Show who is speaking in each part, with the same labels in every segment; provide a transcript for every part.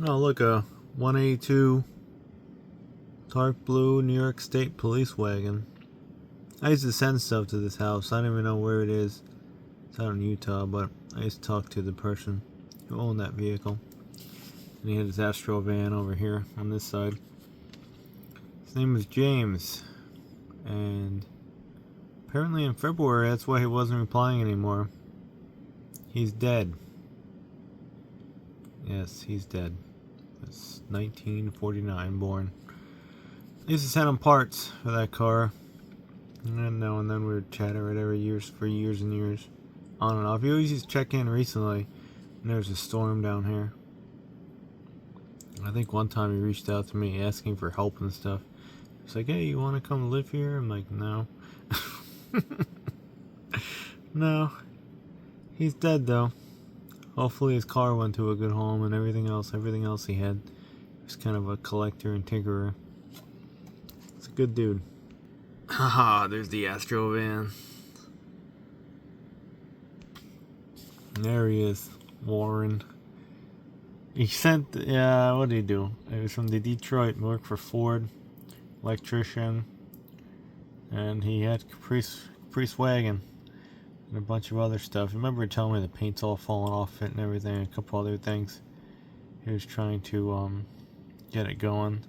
Speaker 1: Oh, look, a 182 dark blue New York State police wagon. I used to send stuff to this house. I don't even know where it is. It's out in Utah, but I used to talk to the person who owned that vehicle. And he had his Astro van over here on this side. His name was James. And apparently in February, that's why he wasn't replying anymore. He's dead. Yes, he's dead. That's 1949 born. I used to send him parts for that car. And now and then we would chat every years for years and years. On and off. He always used to check in recently. And there was a storm down here. I think one time he reached out to me asking for help and stuff. He's like, hey, you want to come live here? I'm like, no. No. He's dead though. Hopefully his car went to a good home and everything else he had. He was kind of a collector and tinkerer. He's a good dude. Haha, there's the Astro van. And there he is, Warren. He sent, what did he do? He was from the Detroit, worked for Ford, electrician, and he had caprice Wagon and a bunch of other stuff. Remember telling me the paint's all falling off it and everything, and a couple other things. He was trying to get it going.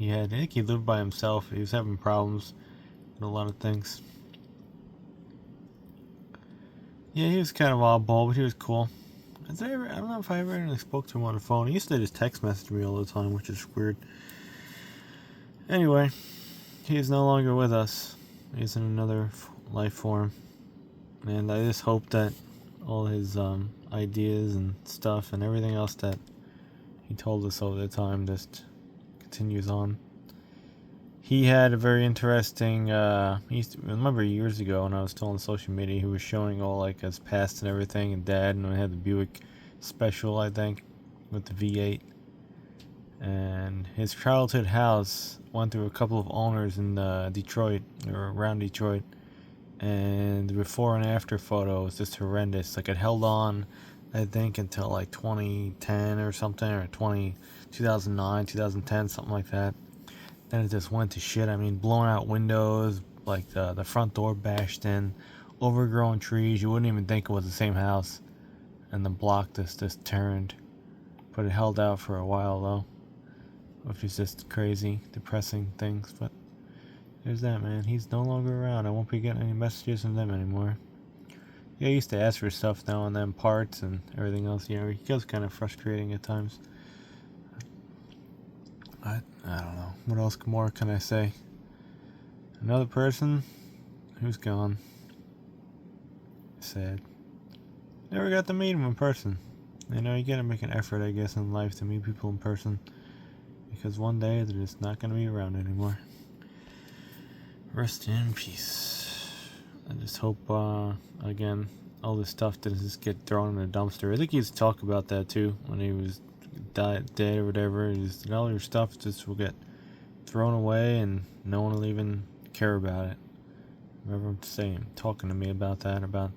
Speaker 1: I think he lived by himself. He was having problems with a lot of things. Yeah, he was kind of oddball, but he was cool. I don't know if I ever really spoke to him on the phone. He used to just text message me all the time, which is weird. Anyway, he is no longer with us. He's in another life form. And I just hope that all his ideas and stuff and everything else that he told us over the time just continues on. He had a very interesting, remember years ago when I was still on social media, he was showing all like his past and everything, and dad, and I had the Buick Special, I think, with the V8. And his childhood house went through a couple of owners in Detroit, or around Detroit, and the before and after photo was just horrendous. Like, it held on, I think, until like 2010 or something, or 2009, 2010, something like that. Then it just went to shit. I mean, blown out windows, like the front door bashed in, overgrown trees. You wouldn't even think it was the same house. And the block just turned. But it held out for a while though, which is just crazy, depressing things. But there's that, man. He's no longer around. I won't be getting any messages from them anymore. Yeah, I used to ask for stuff now and then, parts and everything else. You know, it gets kind of frustrating at times. I don't know. What else more can I say? Another person who's gone. Sad. Never got to meet him in person. You know, you gotta make an effort, I guess, in life to meet people in person. Because one day they're just not gonna be around anymore. Rest in peace. I just hope, again, all this stuff doesn't just get thrown in a dumpster. I think he used to talk about that too when he was dead or whatever. Just all your stuff just will get thrown away and no one will even care about it. I remember him talking to me about that, about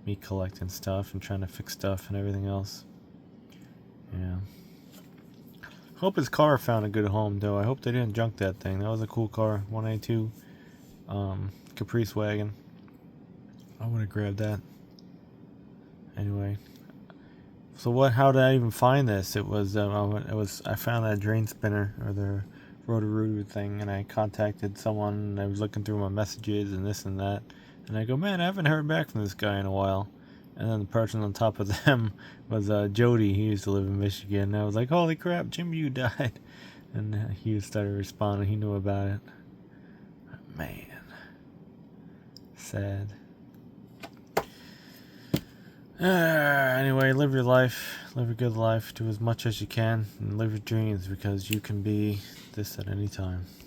Speaker 1: me collecting stuff and trying to fix stuff and everything else. Yeah. Hope his car found a good home though. I hope they didn't junk that thing. That was a cool car, 182 caprice wagon. I would have grabbed that. Anyway. So how did I even find this? I found that drain spinner, or the Roto-Rooter thing, and I contacted someone, and I was looking through my messages and this and that, and I go, man, I haven't heard back from this guy in a while. And then the person on top of them was Jody. He used to live in Michigan, and I was like, holy crap, Jimbeau died. And he started responding. He knew about it. Man. Sad. Anyway, live your life. Live a good life. Do as much as you can. And live your dreams, because you can be this at any time.